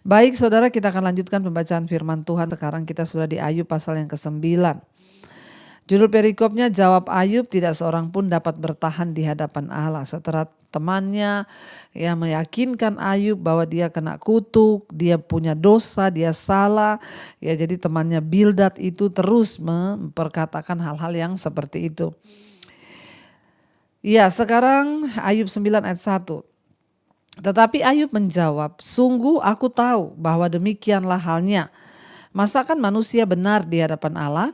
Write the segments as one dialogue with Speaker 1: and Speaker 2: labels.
Speaker 1: Baik saudara, kita akan lanjutkan pembacaan firman Tuhan. Sekarang kita sudah di Ayub pasal yang ke-9. Judul perikopnya, jawab Ayub, tidak seorang pun dapat bertahan di hadapan Allah. Setelah temannya yang meyakinkan Ayub bahwa dia kena kutuk, dia punya dosa, dia salah. Ya, jadi temannya Bildad itu terus memperkatakan hal-hal yang seperti itu. Ya, sekarang Ayub 9 ayat 1. Tetapi Ayub menjawab, sungguh aku tahu bahwa demikianlah halnya. Masakan manusia benar di hadapan Allah?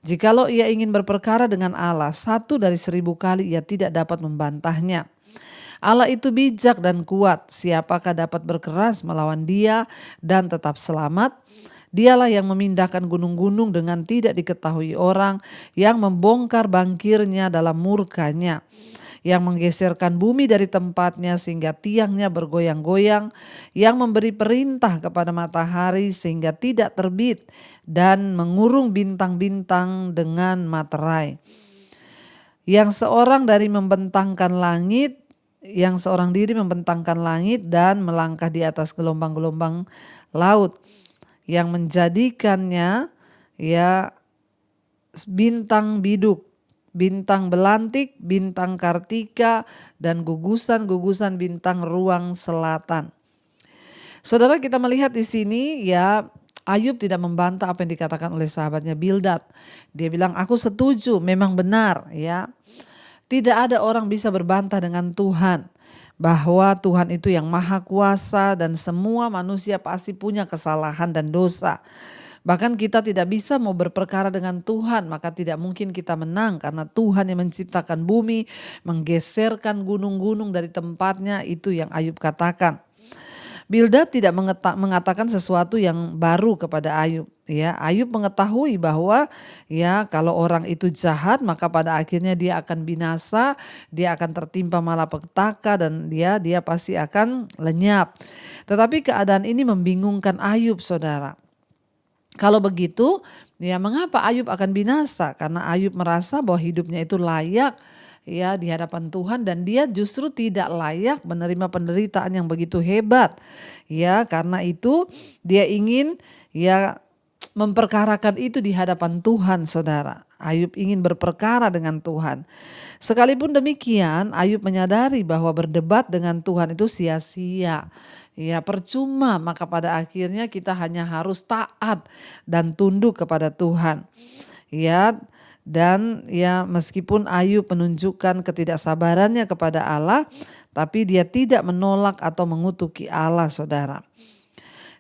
Speaker 1: Jikalau ia ingin berperkara dengan Allah, 1 dari 1000 kali ia tidak dapat membantahnya. Allah itu bijak dan kuat, siapakah dapat berkeras melawan dia dan tetap selamat? Dialah yang memindahkan gunung-gunung dengan tidak diketahui orang, yang membongkar bangkirnya dalam murkanya, yang menggeserkan bumi dari tempatnya sehingga tiangnya bergoyang-goyang, yang memberi perintah kepada matahari sehingga tidak terbit, dan mengurung bintang-bintang dengan materai. Yang seorang diri membentangkan langit dan melangkah di atas gelombang-gelombang laut, yang menjadikannya ya bintang biduk, bintang belantik, bintang kartika, dan gugusan-gugusan bintang ruang selatan. Saudara, kita melihat di sini ya, Ayub tidak membantah apa yang dikatakan oleh sahabatnya Bildad. Dia bilang, aku setuju, memang benar ya. Tidak ada orang bisa berbantah dengan Tuhan, bahwa Tuhan itu yang maha kuasa dan semua manusia pasti punya kesalahan dan dosa. Bahkan kita tidak bisa mau berperkara dengan Tuhan, maka tidak mungkin kita menang, karena Tuhan yang menciptakan bumi, menggeserkan gunung-gunung dari tempatnya, itu yang Ayub katakan. Bildad tidak mengatakan sesuatu yang baru kepada Ayub. Ya, Ayub mengetahui bahwa ya kalau orang itu jahat maka pada akhirnya dia akan binasa, dia akan tertimpa malapetaka dan dia pasti akan lenyap. Tetapi keadaan ini membingungkan Ayub, saudara. Kalau begitu, ya mengapa Ayub akan binasa? Karena Ayub merasa bahwa hidupnya itu layak ya di hadapan Tuhan, dan dia justru tidak layak menerima penderitaan yang begitu hebat. Ya, karena itu dia ingin ya memperkarakan itu di hadapan Tuhan, saudara. Ayub ingin berperkara dengan Tuhan. Sekalipun demikian, Ayub menyadari bahwa berdebat dengan Tuhan itu sia-sia. Ya, percuma, maka pada akhirnya kita hanya harus taat dan tunduk kepada Tuhan. Ya, dan ya meskipun Ayub menunjukkan ketidaksabarannya kepada Allah, tapi dia tidak menolak atau mengutuki Allah, saudara.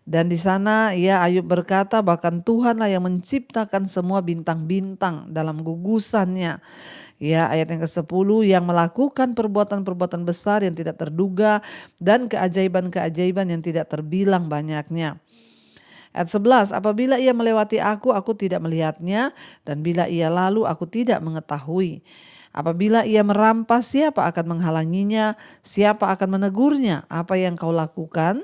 Speaker 1: Dan di sana ya Ayub berkata, bahkan Tuhanlah yang menciptakan semua bintang-bintang dalam gugusannya. Ya, ayat yang ke-10, yang melakukan perbuatan-perbuatan besar yang tidak terduga dan keajaiban-keajaiban yang tidak terbilang banyaknya. Ayat 11, apabila ia melewati aku tidak melihatnya, dan bila ia lalu aku tidak mengetahui. Apabila ia merampas, siapa akan menghalanginya? Siapa akan menegurnya? Apa yang kau lakukan?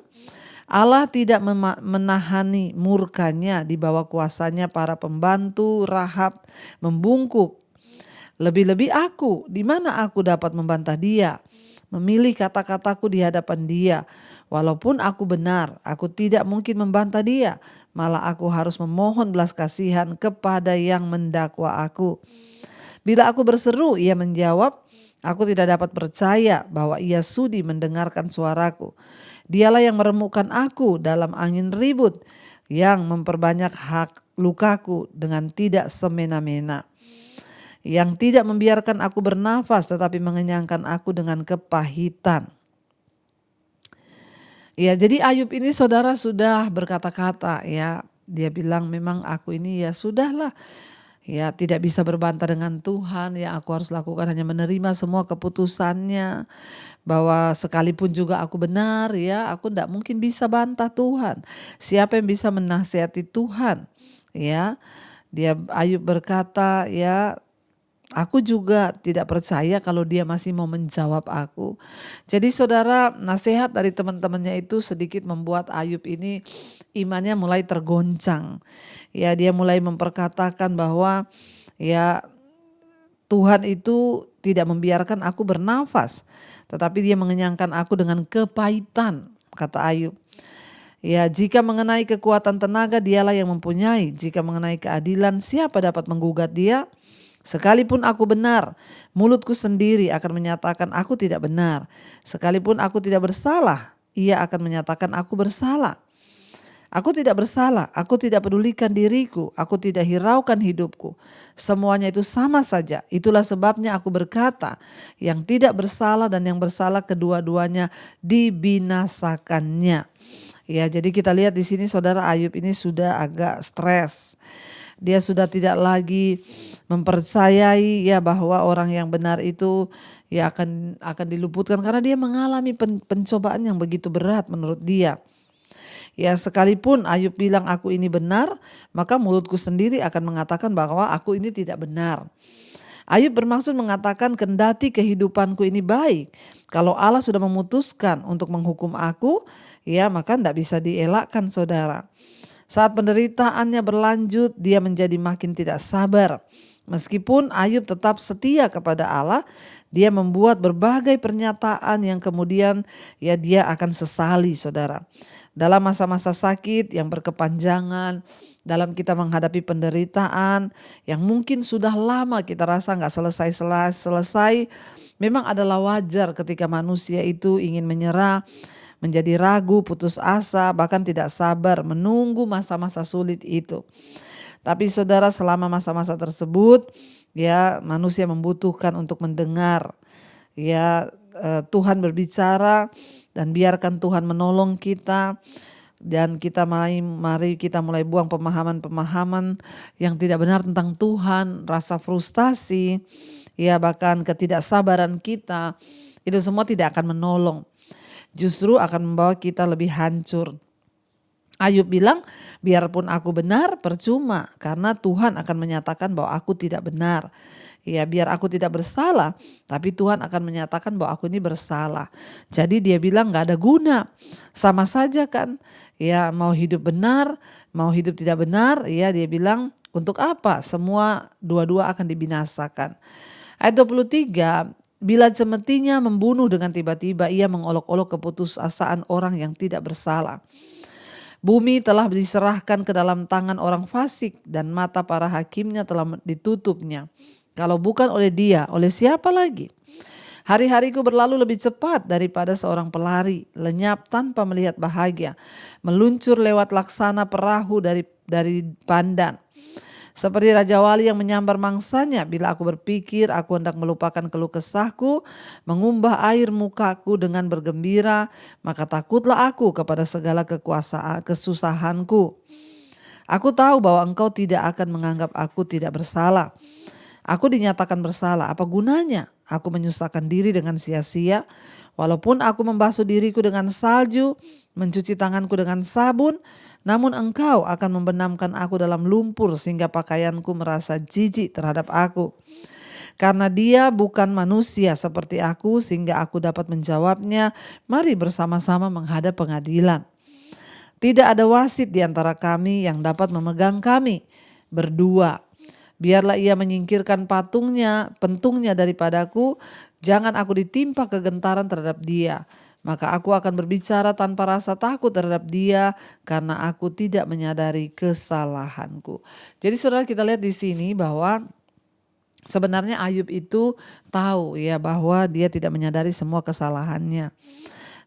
Speaker 1: Allah tidak menahani murkanya, di bawah kuasanya para pembantu Rahab membungkuk. Lebih-lebih aku, di mana aku dapat membantah dia? Memilih kata-kataku di hadapan dia. Walaupun aku benar, aku tidak mungkin membantah dia. Malah aku harus memohon belas kasihan kepada yang mendakwa aku. Bila aku berseru, ia menjawab, aku tidak dapat percaya bahwa ia sudi mendengarkan suaraku. Dialah yang meremukkan aku dalam angin ribut, yang memperbanyak hak lukaku dengan tidak semena-mena. Yang tidak membiarkan aku bernafas tetapi mengenyangkan aku dengan kepahitan. Ya, jadi Ayub ini, saudara, sudah berkata-kata ya. Dia bilang, memang aku ini ya sudahlah. Ya, tidak bisa berbantah dengan Tuhan, yang aku harus lakukan hanya menerima semua keputusannya. Bahwa sekalipun juga aku benar ya, aku tidak mungkin bisa bantah Tuhan. Siapa yang bisa menasihati Tuhan? Ya, Ayub berkata ya, aku juga tidak percaya kalau dia masih mau menjawab aku. Jadi saudara, nasihat dari teman-temannya itu sedikit membuat Ayub ini imannya mulai tergoncang. Ya, dia mulai memperkatakan bahwa ya Tuhan itu tidak membiarkan aku bernafas, tetapi dia mengenyangkan aku dengan kepahitan, kata Ayub. Ya, jika mengenai kekuatan tenaga, dialah yang mempunyai. Jika mengenai keadilan, siapa dapat menggugat dia? Sekalipun aku benar, mulutku sendiri akan menyatakan aku tidak benar. Sekalipun aku tidak bersalah, ia akan menyatakan aku bersalah. Aku tidak bersalah, aku tidak pedulikan diriku, aku tidak hiraukan hidupku. Semuanya itu sama saja. Itulah sebabnya aku berkata, yang tidak bersalah dan yang bersalah kedua-duanya dibinasakannya. Ya, jadi kita lihat di sini saudara, Ayub ini sudah agak stres. Dia sudah tidak lagi mempercayai ya bahwa orang yang benar itu ya akan diluputkan karena dia mengalami pencobaan yang begitu berat menurut dia. Ya, sekalipun Ayub bilang aku ini benar, maka mulutku sendiri akan mengatakan bahwa aku ini tidak benar. Ayub bermaksud mengatakan kendati kehidupanku ini baik. Kalau Allah sudah memutuskan untuk menghukum aku, ya maka tidak bisa dielakkan saudara. Saat penderitaannya berlanjut, dia menjadi makin tidak sabar. Meskipun Ayub tetap setia kepada Allah, dia membuat berbagai pernyataan yang kemudian ya dia akan sesali saudara. Dalam masa-masa sakit yang berkepanjangan, dalam kita menghadapi penderitaan yang mungkin sudah lama kita rasa gak selesai, memang adalah wajar ketika manusia itu ingin menyerah, menjadi ragu, putus asa, bahkan tidak sabar menunggu masa-masa sulit itu. Tapi saudara, selama masa-masa tersebut ya manusia membutuhkan untuk mendengar ya Tuhan berbicara dan biarkan Tuhan menolong kita. Dan mari kita mulai buang pemahaman-pemahaman yang tidak benar tentang Tuhan, rasa frustasi, ya bahkan ketidaksabaran kita, itu semua tidak akan menolong. Justru akan membawa kita lebih hancur. Ayub bilang, biarpun aku benar percuma karena Tuhan akan menyatakan bahwa aku tidak benar. Ya, biar aku tidak bersalah, tapi Tuhan akan menyatakan bahwa aku ini bersalah. Jadi dia bilang gak ada guna, sama saja kan. Ya, mau hidup benar, mau hidup tidak benar, ya dia bilang untuk apa? Semua dua-dua akan dibinasakan. Ayat 23, bila semestinya membunuh dengan tiba-tiba, ia mengolok-olok keputusasaan orang yang tidak bersalah. Bumi telah diserahkan ke dalam tangan orang fasik dan mata para hakimnya telah ditutupnya. Kalau bukan oleh dia, oleh siapa lagi? Hari-hariku berlalu lebih cepat daripada seorang pelari, lenyap tanpa melihat bahagia, meluncur lewat laksana perahu dari pandan. Seperti Raja Wali yang menyambar mangsanya, bila aku berpikir aku hendak melupakan keluh kesahku, mengumbah air mukaku dengan bergembira, maka takutlah aku kepada segala kesusahanku. Aku tahu bahwa engkau tidak akan menganggap aku tidak bersalah. Aku dinyatakan bersalah, apa gunanya? Aku menyusahkan diri dengan sia-sia, walaupun aku membasuh diriku dengan salju, mencuci tanganku dengan sabun, namun engkau akan membenamkan aku dalam lumpur sehingga pakaianku merasa jijik terhadap aku. Karena dia bukan manusia seperti aku sehingga aku dapat menjawabnya, mari bersama-sama menghadap pengadilan. Tidak ada wasit di antara kami yang dapat memegang kami berdua. Biarlah ia menyingkirkan pentungnya daripadaku, jangan aku ditimpa kegentaran terhadap dia. Maka aku akan berbicara tanpa rasa takut terhadap dia karena aku tidak menyadari kesalahanku. Jadi saudara, kita lihat di sini bahwa sebenarnya Ayub itu tahu ya bahwa dia tidak menyadari semua kesalahannya.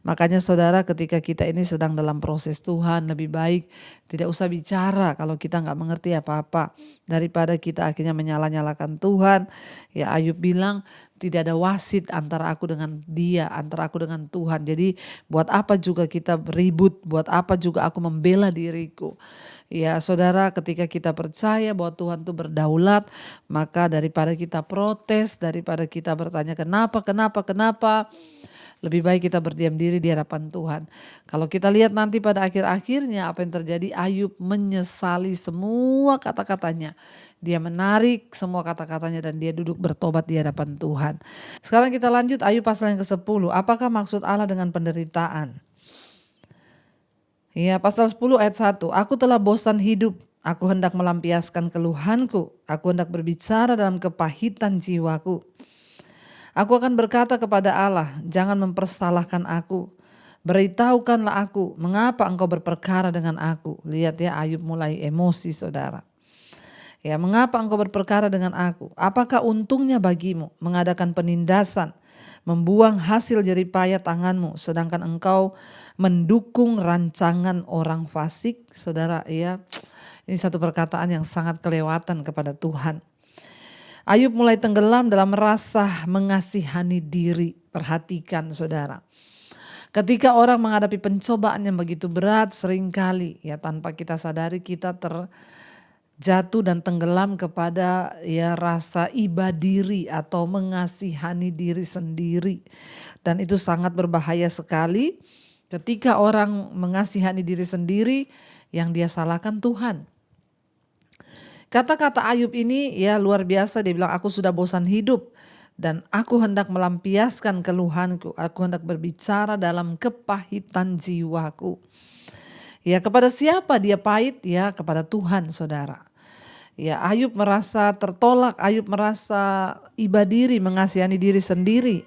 Speaker 1: Makanya saudara, ketika kita ini sedang dalam proses Tuhan, lebih baik tidak usah bicara kalau kita gak mengerti apa-apa. Daripada kita akhirnya menyalah-nyalakan Tuhan. Ya, Ayub bilang tidak ada wasit antara aku dengan dia, antara aku dengan Tuhan. Jadi buat apa juga kita ribut, buat apa juga aku membela diriku. Ya saudara, ketika kita percaya bahwa Tuhan itu berdaulat, maka daripada kita protes, daripada kita bertanya kenapa, lebih baik kita berdiam diri di hadapan Tuhan. Kalau kita lihat nanti pada akhir-akhirnya apa yang terjadi, Ayub menyesali semua kata-katanya. Dia menarik semua kata-katanya dan dia duduk bertobat di hadapan Tuhan. Sekarang kita lanjut Ayub pasal yang ke-10. Apakah maksud Allah dengan penderitaan? Ya, pasal 10 ayat 1. Aku telah bosan hidup. Aku hendak melampiaskan keluhanku. Aku hendak berbicara dalam kepahitan jiwaku. Aku akan berkata kepada Allah, jangan mempersalahkan aku. Beritahukanlah aku, mengapa engkau berperkara dengan aku. Lihat ya, Ayub mulai emosi saudara. Ya, mengapa engkau berperkara dengan aku? Apakah untungnya bagimu mengadakan penindasan, membuang hasil jeripaya tanganmu, sedangkan engkau mendukung rancangan orang fasik? Saudara, ya, ini satu perkataan yang sangat kelewatan kepada Tuhan. Ayub mulai tenggelam dalam rasa mengasihani diri. Perhatikan saudara. Ketika orang menghadapi pencobaan yang begitu berat, seringkali ya tanpa kita sadari kita terjatuh dan tenggelam kepada ya rasa iba diri atau mengasihani diri sendiri. Dan itu sangat berbahaya sekali ketika orang mengasihani diri sendiri, yang dia salahkan Tuhan. Kata-kata Ayub ini ya luar biasa, dia bilang aku sudah bosan hidup. Dan aku hendak melampiaskan keluhanku, aku hendak berbicara dalam kepahitan jiwaku. Ya, kepada siapa dia pahit? Ya, kepada Tuhan saudara. Ya, Ayub merasa tertolak, Ayub merasa iba diri, mengasihani diri sendiri.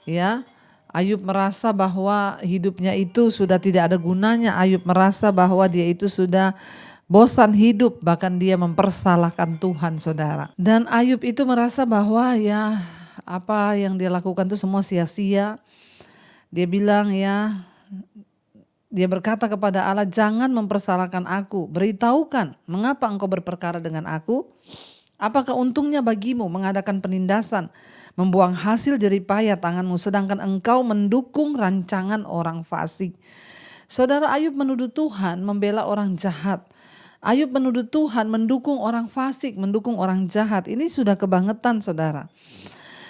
Speaker 1: Ya, Ayub merasa bahwa hidupnya itu sudah tidak ada gunanya. Ayub merasa bahwa dia itu sudah bosan hidup, bahkan dia mempersalahkan Tuhan saudara. Dan Ayub itu merasa bahwa ya apa yang dia lakukan itu semua sia-sia. Dia bilang ya, dia berkata kepada Allah, jangan mempersalahkan aku, beritahukan mengapa engkau berperkara dengan aku. Apakah untungnya bagimu mengadakan penindasan, membuang hasil jeripaya tanganmu, sedangkan engkau mendukung rancangan orang fasik. Saudara, Ayub menuduh Tuhan membela orang jahat. Ayub menuduh Tuhan mendukung orang fasik, mendukung orang jahat. Ini sudah kebangetan saudara.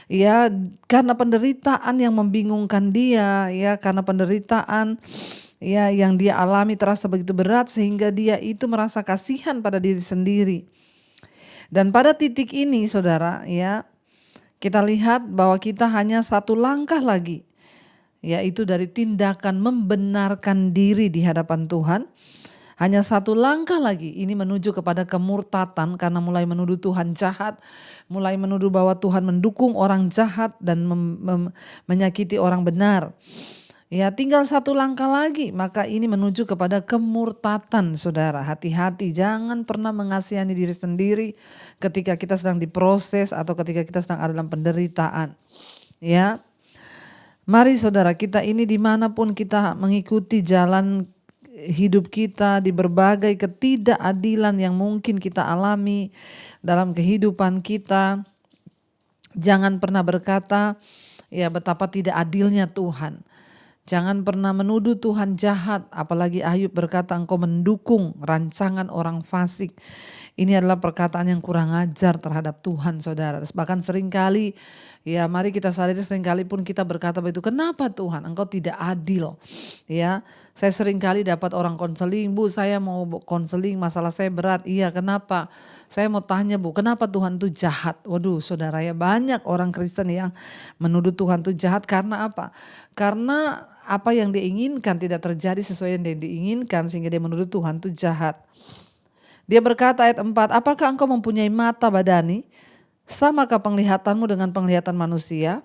Speaker 1: Ya, karena penderitaan yang membingungkan dia, ya karena penderitaan ya yang dia alami terasa begitu berat sehingga dia itu merasa kasihan pada diri sendiri. Dan pada titik ini saudara, ya kita lihat bahwa kita hanya satu langkah lagi, yaitu dari tindakan membenarkan diri di hadapan Tuhan. Hanya satu langkah lagi ini menuju kepada kemurtatan, karena mulai menuduh Tuhan jahat, mulai menuduh bahwa Tuhan mendukung orang jahat dan menyakiti orang benar. Ya, tinggal satu langkah lagi, maka ini menuju kepada kemurtatan saudara. Hati-hati, jangan pernah mengasihani diri sendiri ketika kita sedang diproses atau ketika kita sedang ada dalam penderitaan. Ya, mari saudara, kita ini dimanapun kita mengikuti jalan hidup kita, di berbagai ketidakadilan yang mungkin kita alami dalam kehidupan kita, jangan pernah berkata ya betapa tidak adilnya Tuhan. Jangan pernah menuduh Tuhan jahat, apalagi Ayub berkata engkau mendukung rancangan orang fasik. Ini adalah perkataan yang kurang ajar terhadap Tuhan saudara. Bahkan seringkali ya mari kita sadari, seringkali pun kita berkata begitu, kenapa Tuhan engkau tidak adil. Ya, saya seringkali dapat orang konseling, Bu saya mau konseling masalah saya berat. Iya, kenapa? Saya mau tanya Bu, kenapa Tuhan itu jahat? Waduh saudara, ya banyak orang Kristen yang menuduh Tuhan itu jahat karena apa? Karena apa yang diinginkan tidak terjadi sesuai yang dia diinginkan sehingga dia menuduh Tuhan itu jahat. Dia berkata ayat 4, apakah engkau mempunyai mata badani? Samakah penglihatanmu dengan penglihatan manusia?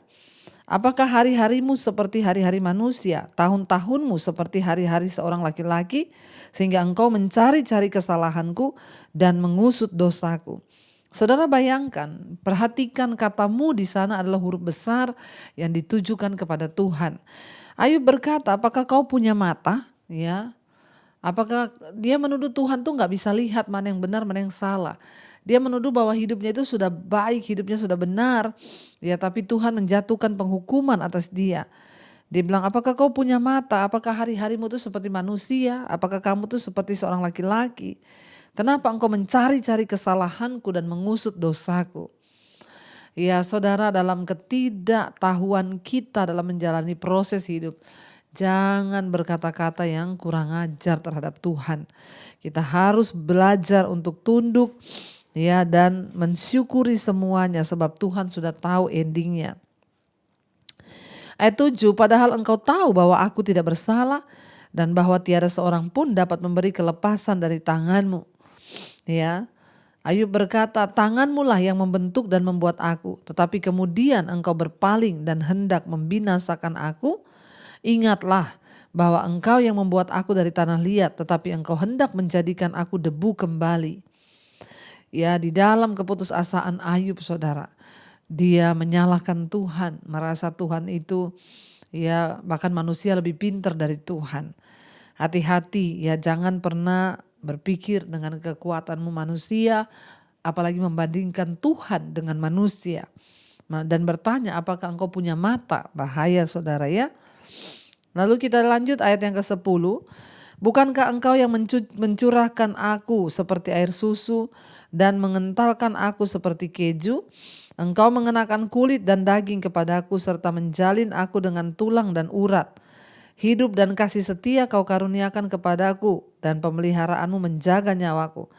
Speaker 1: Apakah hari-harimu seperti hari-hari manusia? Tahun-tahunmu seperti hari-hari seorang laki-laki? Sehingga engkau mencari-cari kesalahanku dan mengusut dosaku. Saudara bayangkan, perhatikan katamu di sana adalah huruf besar yang ditujukan kepada Tuhan. Ayub berkata, apakah kau punya mata? Ya. Apakah dia menuduh Tuhan tuh gak bisa lihat mana yang benar, mana yang salah. Dia menuduh bahwa hidupnya itu sudah baik, hidupnya sudah benar. Ya, tapi Tuhan menjatuhkan penghukuman atas dia. Dia bilang, apakah kau punya mata? Apakah hari-harimu itu seperti manusia? Apakah kamu tuh seperti seorang laki-laki? Kenapa engkau mencari-cari kesalahanku dan mengusut dosaku? Ya saudara, dalam ketidaktahuan kita dalam menjalani proses hidup, jangan berkata-kata yang kurang ajar terhadap Tuhan. Kita harus belajar untuk tunduk ya dan mensyukuri semuanya sebab Tuhan sudah tahu endingnya. Ayat 7, padahal engkau tahu bahwa aku tidak bersalah dan bahwa tiada seorang pun dapat memberi kelepasan dari tanganmu. Ya, Ayub berkata, tanganmu lah yang membentuk dan membuat aku, tetapi kemudian engkau berpaling dan hendak membinasakan aku. Ingatlah bahwa Engkau yang membuat aku dari tanah liat, tetapi Engkau hendak menjadikan aku debu kembali. Ya, di dalam keputusasaan Ayub, saudara, dia menyalahkan Tuhan, merasa Tuhan itu ya bahkan manusia lebih pintar dari Tuhan. Hati-hati ya, jangan pernah berpikir dengan kekuatanmu manusia, apalagi membandingkan Tuhan dengan manusia. Dan bertanya apakah engkau punya mata, bahaya saudara ya. Lalu kita lanjut ayat yang ke-10. Bukankah engkau yang mencurahkan aku seperti air susu dan mengentalkan aku seperti keju? Engkau mengenakan kulit dan daging kepadaku serta menjalin aku dengan tulang dan urat. Hidup dan kasih setia kau karuniakan kepadaku dan pemeliharaanmu menjaga nyawaku.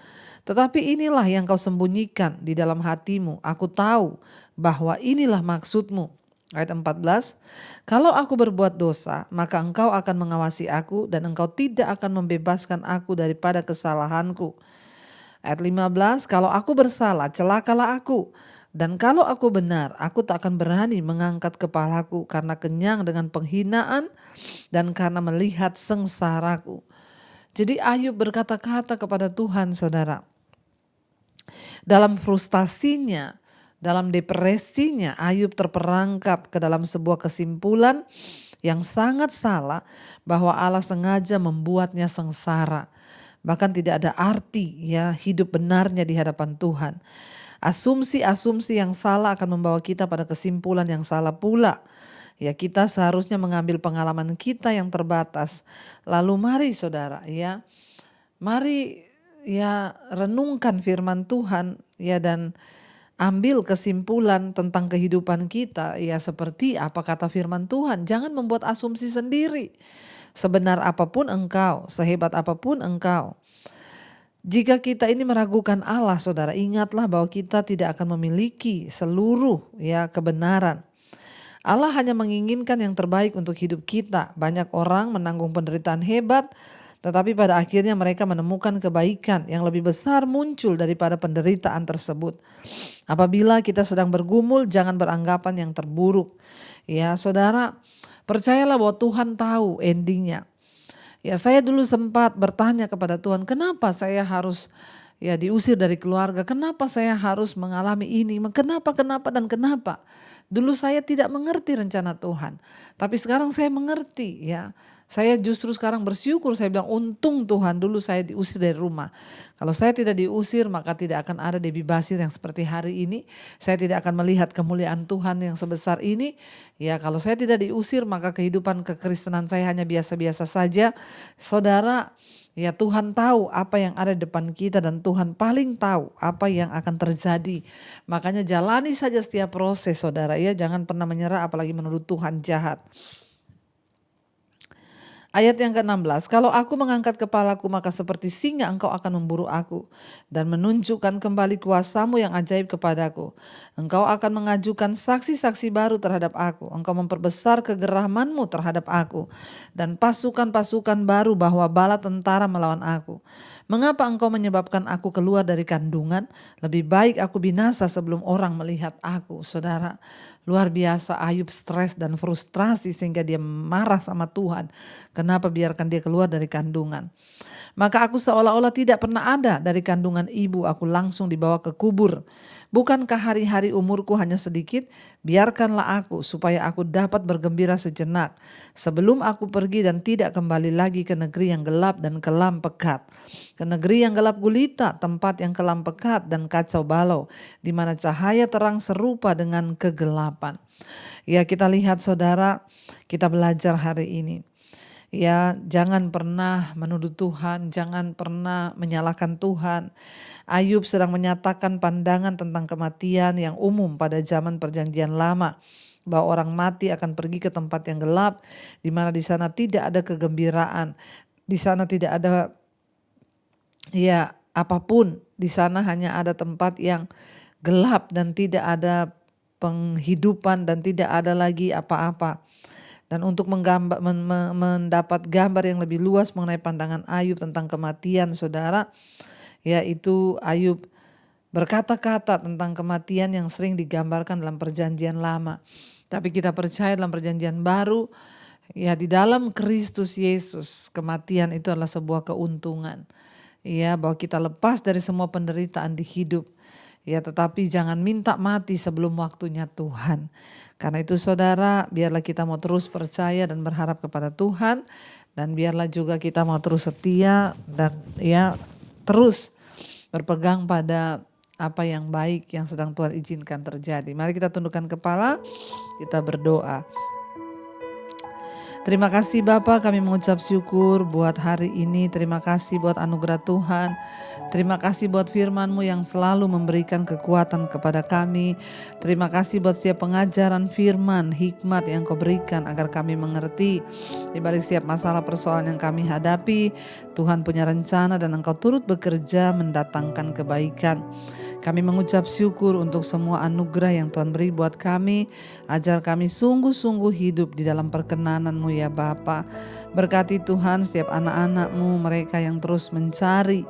Speaker 1: Tetapi inilah yang kau sembunyikan di dalam hatimu. Aku tahu bahwa inilah maksudmu. Ayat 14, kalau aku berbuat dosa, maka engkau akan mengawasi aku dan engkau tidak akan membebaskan aku daripada kesalahanku. Ayat 15, kalau aku bersalah, celakalah aku. Dan kalau aku benar, aku tak akan berani mengangkat kepalaku karena kenyang dengan penghinaan dan karena melihat sengsaraku. Jadi Ayub berkata-kata kepada Tuhan, saudara. Dalam frustasinya, dalam depresinya, Ayub terperangkap ke dalam sebuah kesimpulan yang sangat salah bahwa Allah sengaja membuatnya sengsara. Bahkan tidak ada arti ya hidup benarnya di hadapan Tuhan. Asumsi-asumsi yang salah akan membawa kita pada kesimpulan yang salah pula. Ya, kita seharusnya mengambil pengalaman kita yang terbatas. Lalu mari saudara ya, mari ya renungkan firman Tuhan ya dan ambil kesimpulan tentang kehidupan kita ya seperti apa kata firman Tuhan. Jangan membuat asumsi sendiri. Sebenar apapun engkau, sehebat apapun engkau. Jika kita ini meragukan Allah, saudara, ingatlah bahwa kita tidak akan memiliki seluruh ya kebenaran. Allah hanya menginginkan yang terbaik untuk hidup kita. Banyak orang menanggung penderitaan hebat, tetapi pada akhirnya mereka menemukan kebaikan yang lebih besar muncul daripada penderitaan tersebut. Apabila kita sedang bergumul, jangan beranggapan yang terburuk. Ya, saudara, percayalah bahwa Tuhan tahu endingnya. Ya, saya dulu sempat bertanya kepada Tuhan, kenapa saya harus ya diusir dari keluarga, kenapa saya harus mengalami ini, kenapa dan kenapa. Dulu saya tidak mengerti rencana Tuhan, tapi sekarang saya mengerti ya. Saya justru sekarang bersyukur, saya bilang untung Tuhan dulu saya diusir dari rumah. Kalau saya tidak diusir maka tidak akan ada Debbie Basir yang seperti hari ini. Saya tidak akan melihat kemuliaan Tuhan yang sebesar ini. Ya, kalau saya tidak diusir maka kehidupan kekristenan saya hanya biasa-biasa saja. Saudara, ya Tuhan tahu apa yang ada di depan kita dan Tuhan paling tahu apa yang akan terjadi. Makanya jalani saja setiap proses saudara ya, jangan pernah menyerah apalagi menuduh Tuhan jahat. Ayat yang ke-16, kalau aku mengangkat kepalaku maka seperti singa engkau akan memburu aku dan menunjukkan kembali kuasamu yang ajaib kepadaku. Engkau akan mengajukan saksi-saksi baru terhadap aku. Engkau memperbesar kegeramanmu terhadap aku dan pasukan-pasukan baru bahwa bala tentara melawan aku. Mengapa engkau menyebabkan aku keluar dari kandungan? Lebih baik aku binasa sebelum orang melihat aku. Saudara, luar biasa Ayub stres dan frustrasi sehingga dia marah sama Tuhan. Kenapa biarkan dia keluar dari kandungan? Maka aku seolah-olah tidak pernah ada dari kandungan ibu, aku langsung dibawa ke kubur. Bukankah hari-hari umurku hanya sedikit? Biarkanlah aku supaya aku dapat bergembira sejenak sebelum aku pergi dan tidak kembali lagi ke negeri yang gelap dan kelam pekat. Ke negeri yang gelap gulita, tempat yang kelam pekat dan kacau balau, di mana cahaya terang serupa dengan kegelapan. Ya, kita lihat saudara, kita belajar hari ini. Ya, jangan pernah menuduh Tuhan, jangan pernah menyalahkan Tuhan. Ayub sedang menyatakan pandangan tentang kematian yang umum pada zaman perjanjian lama, bahwa orang mati akan pergi ke tempat yang gelap, di mana di sana tidak ada kegembiraan, di sana tidak ada ya apapun, di sana hanya ada tempat yang gelap dan tidak ada penghidupan dan tidak ada lagi apa-apa. Dan untuk mendapat gambar yang lebih luas mengenai pandangan Ayub tentang kematian saudara, yaitu Ayub berkata-kata tentang kematian yang sering digambarkan dalam perjanjian lama. Tapi kita percaya dalam perjanjian baru, Ya, di dalam Kristus Yesus, kematian itu adalah sebuah keuntungan. Ya, bahwa kita lepas dari semua penderitaan di hidup. Ya, tetapi jangan minta mati sebelum waktunya Tuhan. Karena itu saudara, biarlah kita mau terus percaya dan berharap kepada Tuhan. Dan biarlah juga kita mau terus setia dan ya terus berpegang pada apa yang baik yang sedang Tuhan izinkan terjadi. Mari kita tundukkan kepala, kita berdoa. Terima kasih Bapa, kami mengucap syukur buat hari ini. Terima kasih buat anugerah Tuhan. Terima kasih buat firman-Mu yang selalu memberikan kekuatan kepada kami. Terima kasih buat setiap pengajaran firman, hikmat yang Kau berikan agar kami mengerti. Di balik setiap masalah persoalan yang kami hadapi, Tuhan punya rencana dan Engkau turut bekerja mendatangkan kebaikan. Kami mengucap syukur untuk semua anugerah yang Tuhan beri buat kami. Ajar kami sungguh-sungguh hidup di dalam perkenan-Mu ya Bapa. Berkati Tuhan setiap anak-anak-Mu, mereka yang terus mencari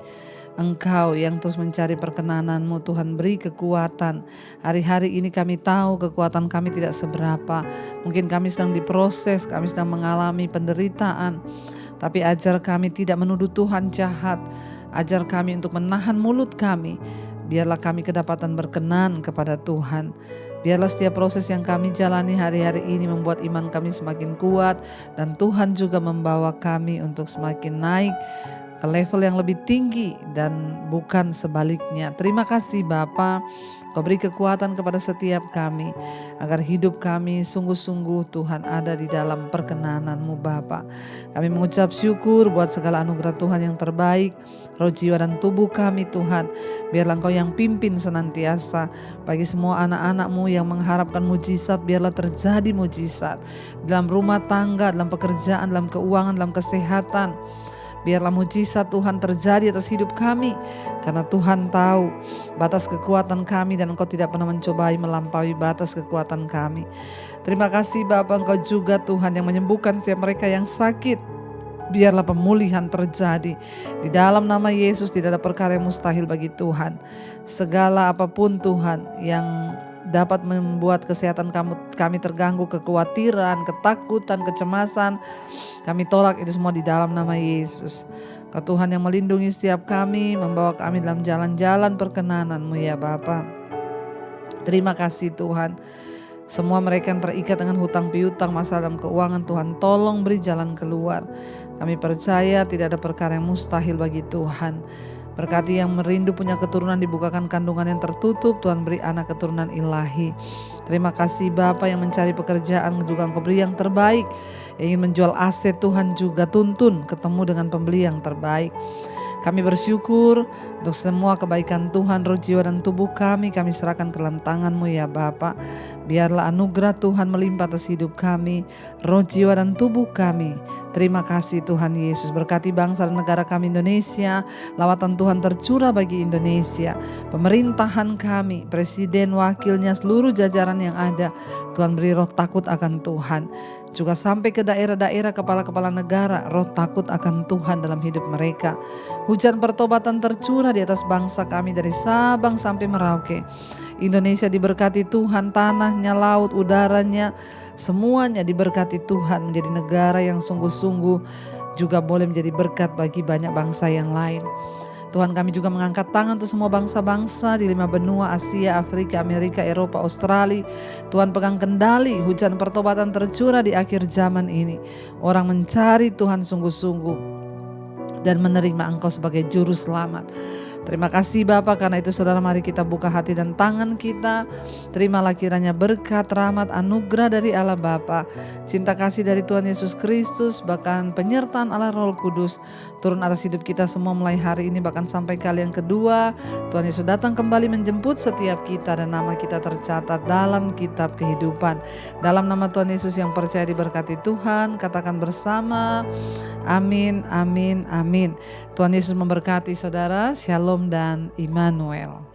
Speaker 1: Engkau, yang terus mencari perkenanan-Mu. Tuhan beri kekuatan. Hari-hari ini kami tahu kekuatan kami tidak seberapa. Mungkin kami sedang diproses, kami sedang mengalami penderitaan. Tapi ajar kami tidak menuduh Tuhan jahat. Ajar kami untuk menahan mulut kami. Biarlah kami kedapatan berkenan kepada Tuhan. Biarlah setiap proses yang kami jalani hari-hari ini membuat iman kami semakin kuat. Dan Tuhan juga membawa kami untuk semakin naik ke level yang lebih tinggi dan bukan sebaliknya. Terima kasih Bapa, Kau beri kekuatan kepada setiap kami agar hidup kami sungguh-sungguh Tuhan ada di dalam perkenanan-Mu Bapa. Kami mengucap syukur buat segala anugerah Tuhan yang terbaik, roh jiwa dan tubuh kami Tuhan. Biarlah Engkau yang pimpin senantiasa. Bagi semua anak-anak-Mu yang mengharapkan mujizat, biarlah terjadi mujizat dalam rumah tangga, dalam pekerjaan, dalam keuangan, dalam kesehatan. Biarlah mujizat Tuhan terjadi atas hidup kami. Karena Tuhan tahu batas kekuatan kami dan Engkau tidak pernah mencobai melampaui batas kekuatan kami. Terima kasih Bapa, Engkau juga Tuhan yang menyembuhkan setiap mereka yang sakit. Biarlah pemulihan terjadi. Di dalam nama Yesus tidak ada perkara yang mustahil bagi Tuhan. Segala apapun Tuhan yang dapat membuat kesehatan kami terganggu, kekhawatiran, ketakutan, kecemasan, kami tolak itu semua di dalam nama Yesus. Kau Tuhan yang melindungi setiap kami, membawa kami dalam jalan-jalan perkenanan-Mu ya Bapa. Terima kasih Tuhan. Semua mereka yang terikat dengan hutang piutang, masalah dalam keuangan, Tuhan tolong beri jalan keluar. Kami percaya tidak ada perkara yang mustahil bagi Tuhan. Berkati yang merindu punya keturunan, dibukakan kandungan yang tertutup, Tuhan beri anak keturunan ilahi. Terima kasih Bapa yang mencari pekerjaan, juga Engkau beri yang terbaik. Yang ingin menjual aset, Tuhan juga tuntun ketemu dengan pembeli yang terbaik. Kami bersyukur untuk semua kebaikan Tuhan, roh jiwa dan tubuh kami serahkan ke dalam tangan-Mu ya Bapa. Biarlah anugerah Tuhan melimpah atas hidup kami, roh jiwa dan tubuh kami. Terima kasih Tuhan Yesus. Berkati bangsa dan negara kami Indonesia. Lawatan Tuhan tercurah bagi Indonesia. Pemerintahan kami, presiden, wakilnya, seluruh jajaran yang ada. Tuhan beri roh takut akan Tuhan. Juga sampai ke daerah-daerah kepala-kepala negara, roh takut akan Tuhan dalam hidup mereka. Hujan pertobatan tercurah di atas bangsa kami dari Sabang sampai Merauke. Indonesia diberkati Tuhan, tanahnya, laut, udaranya, semuanya diberkati Tuhan, menjadi negara yang sungguh-sungguh juga boleh menjadi berkat bagi banyak bangsa yang lain. Tuhan, kami juga mengangkat tangan untuk semua bangsa-bangsa di 5 benua, Asia, Afrika, Amerika, Eropa, Australia. Tuhan pegang kendali, hujan pertobatan tercurah di akhir zaman ini. Orang mencari Tuhan sungguh-sungguh dan menerima Engkau sebagai juru selamat. Terima kasih Bapa, karena itu saudara mari kita buka hati dan tangan kita. Terimalah kiranya berkat, rahmat, anugerah dari Allah Bapa, cinta kasih dari Tuhan Yesus Kristus, bahkan penyertaan Allah Roh Kudus turun atas hidup kita semua mulai hari ini bahkan sampai kali yang kedua. Tuhan Yesus datang kembali menjemput setiap kita dan nama kita tercatat dalam kitab kehidupan. Dalam nama Tuhan Yesus yang percaya diberkati Tuhan, katakan bersama, amin, amin, amin. Tuhan Yesus memberkati saudara. Shalom dan Immanuel.